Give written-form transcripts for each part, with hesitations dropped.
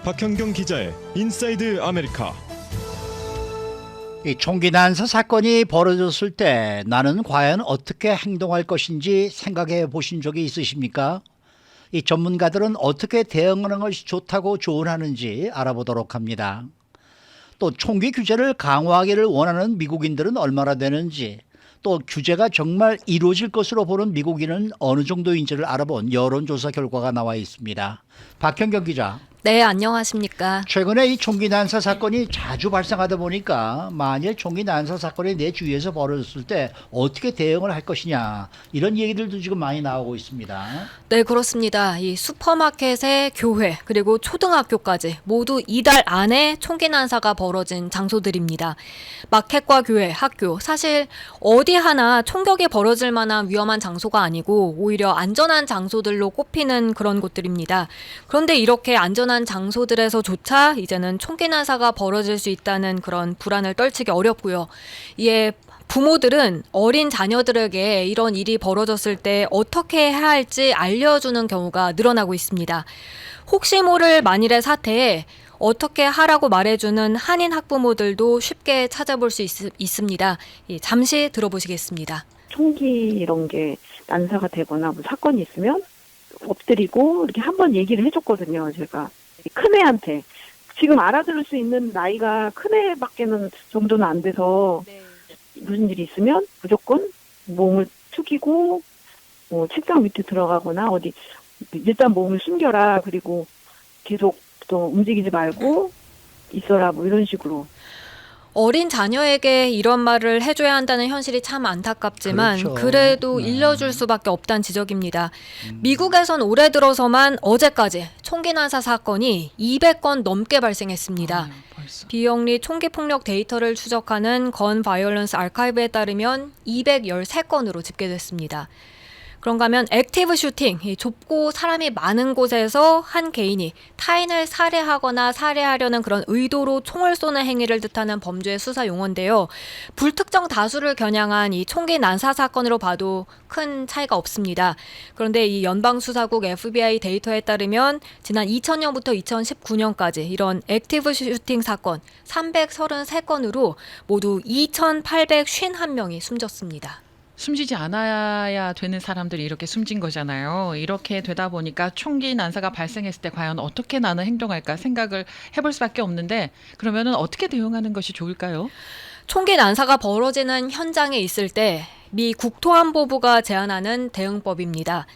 박현경 기자의 인사이드 아메리카. 이 총기 난사 사건이 벌어졌을 때 나는 과연 어떻게 행동할 것인지 생각해 보신 적이 있으십니까? 이 전문가들은 어떻게 대응하는 것이 좋다고 조언하는지 알아보도록 합니다. 또 총기 규제를 강화하기를 원하는 미국인들은 얼마나 되는지, 또 규제가 정말 이루어질 것으로 보는 미국인은 어느 정도인지를 알아본 여론조사 결과가 나와 있습니다. 박현경 기자. 네, 안녕하십니까. 최근에 이 총기 난사 사건이 자주 발생하다 보니까 만일 총기 난사 사건이 내 주위에서 벌어졌을 때 어떻게 대응을 할 것이냐, 이런 얘기들도 지금 많이 나오고 있습니다. 네, 그렇습니다. 이 슈퍼마켓의 교회 그리고 초등학교까지 모두 이달 안에 총기 난사가 벌어진 장소들입니다. 마켓과 교회, 학교, 사실 어디 하나 총격이 벌어질 만한 위험한 장소가 아니고 오히려 안전한 장소들로 꼽히는 그런 곳들입니다. 그런데 이렇게 안전한 장소들에서조차 이제는 총기 난사가 벌어질 수 있다는 그런 불안을 떨치기 어렵고요. 이에 부모들은 어린 자녀들에게 이런 일이 벌어졌을 때 어떻게 해야 할지 알려주는 경우가 늘어나고 있습니다. 혹시 모를 만일의 사태에 어떻게 하라고 말해주는 한인 학부모들도 쉽게 찾아볼 수 있습니다. 잠시 들어보시겠습니다. 총기 이런 게 난사가 되거나 뭐 사건이 있으면 엎드리고 이렇게 한번 얘기를 해줬거든요. 제가 큰애한테 지금 알아들을 수 있는 나이가 큰애밖에는 정도는 안 돼서 무슨 일이 있으면 무조건 몸을 숙이고 뭐 책상 밑에 들어가거나 어디 일단 몸을 숨겨라, 그리고 계속 또 움직이지 말고 있어라, 뭐 이런 식으로. 어린 자녀에게 이런 말을 해줘야 한다는 현실이 참 안타깝지만 그렇죠. 그래도 일러줄 수밖에 없다는 지적입니다. 미국에선 올해 들어서만 어제까지 총기 난사 사건이 200건 넘게 발생했습니다. 비영리 총기폭력 데이터를 추적하는 건 바이올런스 아카이브에 따르면 213건으로 집계됐습니다. 그런가 하면 액티브 슈팅, 좁고 사람이 많은 곳에서 한 개인이 타인을 살해하거나 살해하려는 그런 의도로 총을 쏘는 행위를 뜻하는 범죄의 수사 용어인데요. 불특정 다수를 겨냥한 이 총기 난사 사건으로 봐도 큰 차이가 없습니다. 그런데 이 연방수사국 FBI 데이터에 따르면 지난 2000년부터 2019년까지 이런 액티브 슈팅 사건 333건으로 모두 2,851명이 숨졌습니다. 숨지지 않아야 되는 사람들이 이렇게 숨진 거잖아요. 이렇게 되다 보니까 총기 난사가 발생했을 때 과연 어떻게 나는 행동할까 생각을 해볼 수밖에 없는데, 그러면은 어떻게 대응하는 것이 좋을까요? 총기 난사가 벌어지는 현장에 있을 때 미 국토안보부가 제안하는 대응법입니다.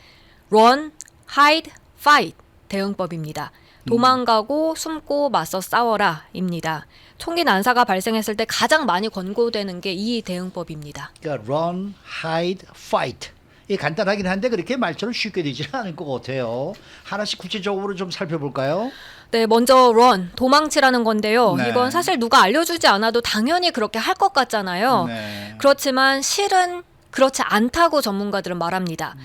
Run, hide, fight 대응법입니다. 도망가고 숨고 맞서 싸워라 입니다. 총기 난사가 발생했을 때 가장 많이 권고되는 게 이 대응법입니다. 그러니까 run, hide, fight. 이 간단하긴 한데 그렇게 말처럼 쉽게 되지는 않을 것 같아요. 하나씩 구체적으로 좀 살펴볼까요? 네, 먼저 run, 도망치라는 건데요. 네. 이건 사실 누가 알려주지 않아도 당연히 그렇게 할 것 같잖아요. 네. 그렇지만 실은 그렇지 않다고 전문가들은 말합니다.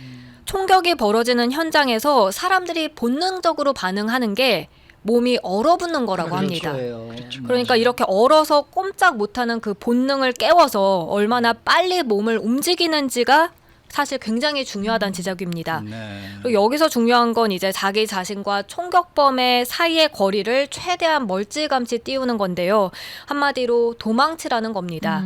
총격이 벌어지는 현장에서 사람들이 본능적으로 반응하는 게 몸이 얼어붙는 거라고 합니다. 그러니까 이렇게 얼어서 꼼짝 못하는 그 본능을 깨워서 얼마나 빨리 몸을 움직이는지가 사실 굉장히 중요하다는 지적입니다. 네. 그리고 여기서 중요한 건 이제 자기 자신과 총격범의 사이의 거리를 최대한 멀찌감치 띄우는 건데요. 한마디로 도망치라는 겁니다.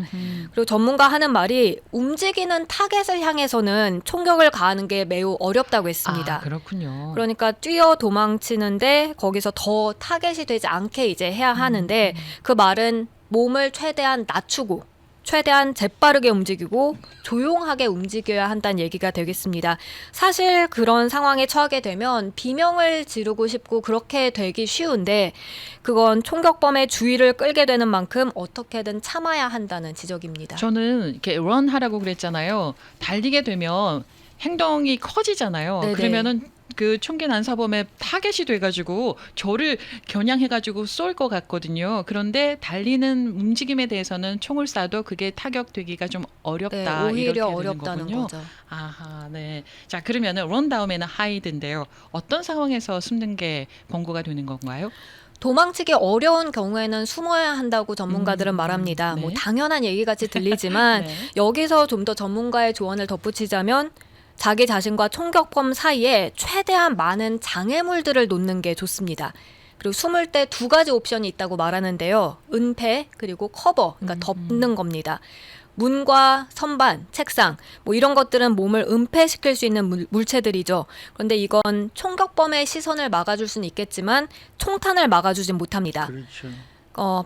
그리고 전문가 하는 말이 움직이는 타겟을 향해서는 총격을 가하는 게 매우 어렵다고 했습니다. 아, 그렇군요. 그러니까 뛰어 도망치는데 거기서 더 타겟이 되지 않게 이제 해야 하는데 그 말은 몸을 최대한 낮추고 최대한 재빠르게 움직이고 조용하게 움직여야 한다는 얘기가 되겠습니다. 사실 그런 상황에 처하게 되면 비명을 지르고 싶고 그렇게 되기 쉬운데 그건 총격범의 주의를 끌게 되는 만큼 어떻게든 참아야 한다는 지적입니다. 저는 이렇게 run 하라고 그랬잖아요. 달리게 되면 행동이 커지잖아요. 네네. 그러면은 그 총기 난사범의 타겟이 돼가지고 저를 겨냥해가지고 쏠 것 같거든요. 그런데 달리는 움직임에 대해서는 총을 쏴도 그게 타격되기가 좀 어렵다. 네, 오히려 이렇게 되는 어렵다는 거군요. 거죠. 아하, 네. 자, 그러면은 run 다음에는 hide인데요. 어떤 상황에서 숨는 게 권고가 되는 건가요? 도망치기 어려운 경우에는 숨어야 한다고 전문가들은 말합니다. 네. 뭐 당연한 얘기같이 들리지만 네. 여기서 좀 더 전문가의 조언을 덧붙이자면 자기 자신과 총격범 사이에 최대한 많은 장애물들을 놓는 게 좋습니다. 그리고 숨을 때 두 가지 옵션이 있다고 말하는데요. 은폐 그리고 커버, 그러니까 덮는 겁니다. 문과 선반, 책상 뭐 이런 것들은 몸을 은폐시킬 수 있는 물체들이죠. 그런데 이건 총격범의 시선을 막아줄 수는 있겠지만 총탄을 막아주진 못합니다. 그렇죠.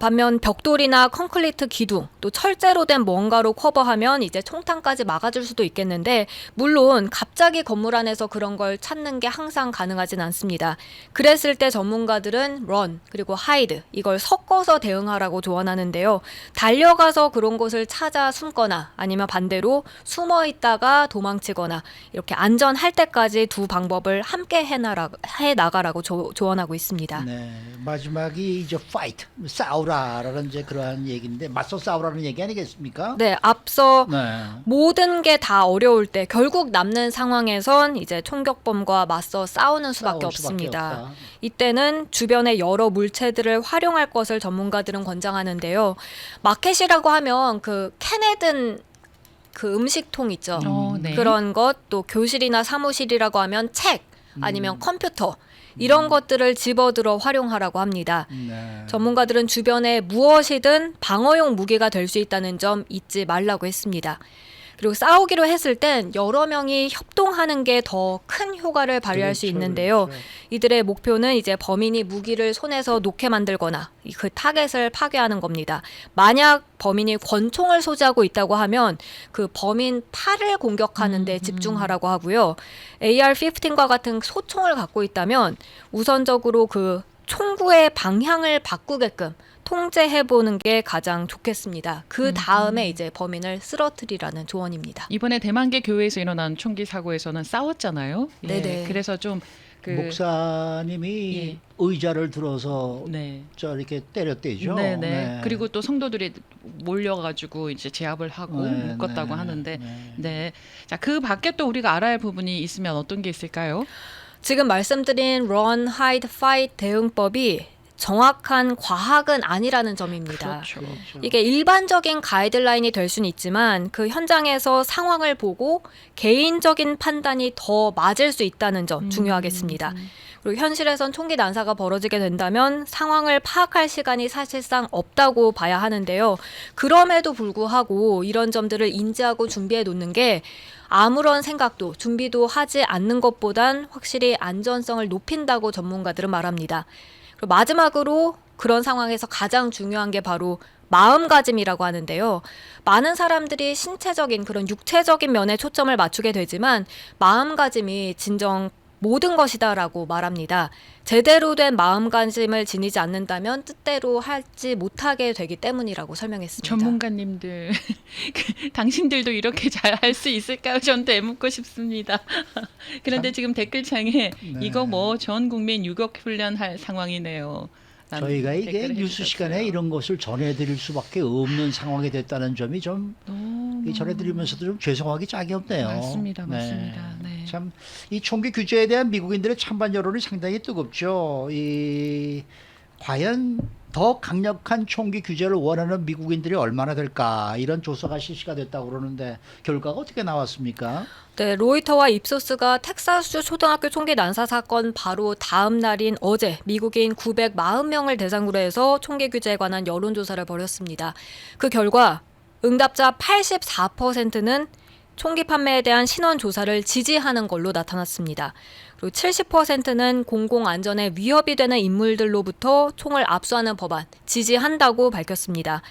반면 벽돌이나 콘크리트 기둥, 또 철제로 된 뭔가로 커버하면 이제 총탄까지 막아줄 수도 있겠는데 물론 갑자기 건물 안에서 그런 걸 찾는 게 항상 가능하진 않습니다. 그랬을 때 전문가들은 run 그리고 hide 이걸 섞어서 대응하라고 조언하는데요. 달려가서 그런 곳을 찾아 숨거나 아니면 반대로 숨어 있다가 도망치거나 이렇게 안전할 때까지 두 방법을 함께 해나가라고 조언하고 있습니다. 네, 마지막이 이제 fight, 싸우라라는 이제 그러한 얘기인데 맞서 싸우라는 얘기 아니겠습니까? 네, 앞서 네. 모든 게 다 어려울 때 결국 남는 상황에선 이제 총격범과 맞서 싸우는 수밖에 없습니다. 없다. 이때는 주변의 여러 물체들을 활용할 것을 전문가들은 권장하는데요. 마켓이라고 하면 그 캔에 든 그 음식통 있죠. 네. 그런 것, 또 교실이나 사무실이라고 하면 책, 아니면 컴퓨터 이런 것들을 집어들어 활용하라고 합니다. 네. 전문가들은 주변에 무엇이든 방어용 무기가 될 수 있다는 점 잊지 말라고 했습니다. 그리고 싸우기로 했을 땐 여러 명이 협동하는 게 더 큰 효과를 발휘할 수 그렇죠, 있는데요. 그렇죠. 이들의 목표는 이제 범인이 무기를 손에서 놓게 만들거나 그 타겟을 파괴하는 겁니다. 만약 범인이 권총을 소지하고 있다고 하면 그 범인 팔을 공격하는 데 집중하라고 하고요. AR-15과 같은 소총을 갖고 있다면 우선적으로 그 총구의 방향을 바꾸게끔 통제해보는 게 가장 좋겠습니다. 그 다음에 이제 범인을 쓰러뜨리라는 조언입니다. 이번에 대만계 교회에서 일어난 총기 사고에서는 싸웠잖아요. 예, 네네. 그래서 좀 목사님이 예. 의자를 들어서 네. 저 이렇게 때렸대죠. 네네. 네. 그리고 또 성도들이 몰려가지고 이제 제압을 하고 네, 묶었다고 네, 하는데, 네. 네. 자, 그 밖에 또 우리가 알아야 할 부분이 있으면 어떤 게 있을까요? 지금 말씀드린 run, hide, fight 대응법이 정확한 과학은 아니라는 점입니다. 그렇죠. 그렇죠. 이게 일반적인 가이드라인이 될 수는 있지만 그 현장에서 상황을 보고 개인적인 판단이 더 맞을 수 있다는 점 중요하겠습니다. 그리고 현실에선 총기 난사가 벌어지게 된다면 상황을 파악할 시간이 사실상 없다고 봐야 하는데요. 그럼에도 불구하고 이런 점들을 인지하고 준비해 놓는 게 아무런 생각도 준비도 하지 않는 것보단 확실히 안전성을 높인다고 전문가들은 말합니다. 그리고 마지막으로 그런 상황에서 가장 중요한 게 바로 마음가짐이라고 하는데요. 많은 사람들이 신체적인 그런 육체적인 면에 초점을 맞추게 되지만 마음가짐이 진정 모든 것이다라고 말합니다. 제대로 된 마음가짐을 지니지 않는다면 뜻대로 하지 못하게 되기 때문이라고 설명했습니다. 전문가님들, 당신들도 이렇게 잘 할 수 있을까요? 전 되묻고 싶습니다. 그런데 지금 댓글창에 네. 이거 뭐 전 국민 유격 훈련할 상황이네요. 라는 저희가 이게 댓글을 뉴스 해주셨어요. 시간에 이런 것을 전해드릴 수밖에 없는 상황이 됐다는 점이 좀 전해드리면서도 좀 죄송하기 짝이 없네요. 맞습니다, 맞습니다. 네. 참 이 총기 규제에 대한 미국인들의 찬반 여론이 상당히 뜨겁죠. 과연 더 강력한 총기 규제를 원하는 미국인들이 얼마나 될까 이런 조사가 실시가 됐다고 그러는데 결과가 어떻게 나왔습니까? 네, 로이터와 입소스가 텍사스 초등학교 총기 난사 사건 바로 다음 날인 어제 미국인 940명을 대상으로 해서 총기 규제에 관한 여론조사를 벌였습니다. 그 결과 응답자 84%는 총기 판매에 대한 신원 조사를 지지하는 걸로 나타났습니다. 그리고 70%는 공공안전에 위협이 되는 인물들로부터 총을 압수하는 법안 지지한다고 밝혔습니다.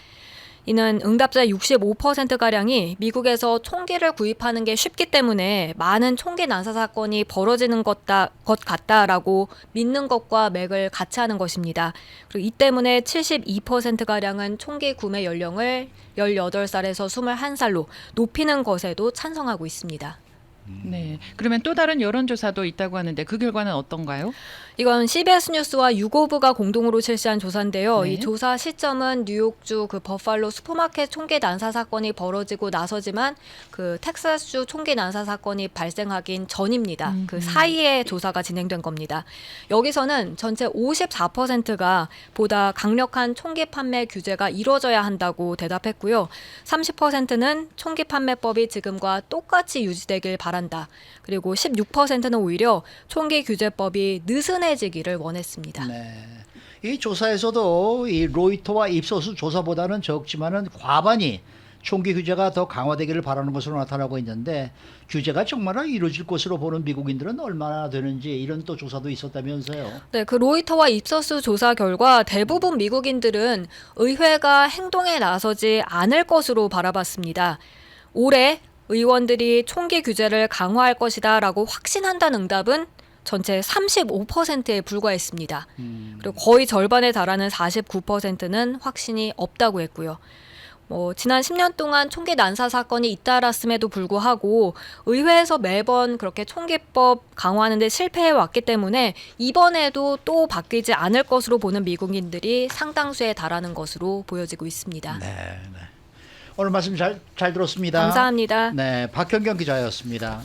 이는 응답자 65%가량이 미국에서 총기를 구입하는 게 쉽기 때문에 많은 총기 난사 사건이 벌어지는 것 같다라고 믿는 것과 맥을 같이 하는 것입니다. 그리고 이 때문에 72%가량은 총기 구매 연령을 18살에서 21살로 높이는 것에도 찬성하고 있습니다. 네. 그러면 또 다른 여론조사도 있다고 하는데 그 결과는 어떤가요? 이건 CBS 뉴스와 유고브가 공동으로 실시한 조사인데요. 네. 이 조사 시점은 뉴욕주 그 버팔로 슈퍼마켓 총기 난사 사건이 벌어지고 나서지만 그 텍사스주 총기 난사 사건이 발생하긴 전입니다. 그 사이에 조사가 진행된 겁니다. 여기서는 전체 54%가 보다 강력한 총기 판매 규제가 이루어져야 한다고 대답했고요. 30%는 총기 판매법이 지금과 똑같이 유지되길 바란다고 바란다. 그리고 16%는 오히려 총기 규제법이 느슨해지기를 원했습니다. 네. 이 조사에서도 이 로이터와 입소수 조사보다는 적지만은 과반이 총기 규제가 더 강화되기를 바라는 것으로 나타나고 있는데 규제가 정말 이루어질 것으로 보는 미국인들은 얼마나 되는지 이런 또 조사도 있었다면서요. 네, 그 로이터와 입서스 조사 결과 대부분 미국인들은 의회가 행동에 나서지 않을 것으로 바라봤습니다. 올해 의원들이 총기 규제를 강화할 것이다라고 확신한다는 응답은 전체 35%에 불과했습니다. 그리고 거의 절반에 달하는 49%는 확신이 없다고 했고요. 지난 10년 동안 총기 난사 사건이 잇따랐음에도 불구하고 의회에서 매번 그렇게 총기법 강화하는 데 실패해 왔기 때문에 이번에도 또 바뀌지 않을 것으로 보는 미국인들이 상당수에 달하는 것으로 보여지고 있습니다. 네, 네. 오늘 말씀 잘 들었습니다. 감사합니다. 네, 박현경 기자였습니다.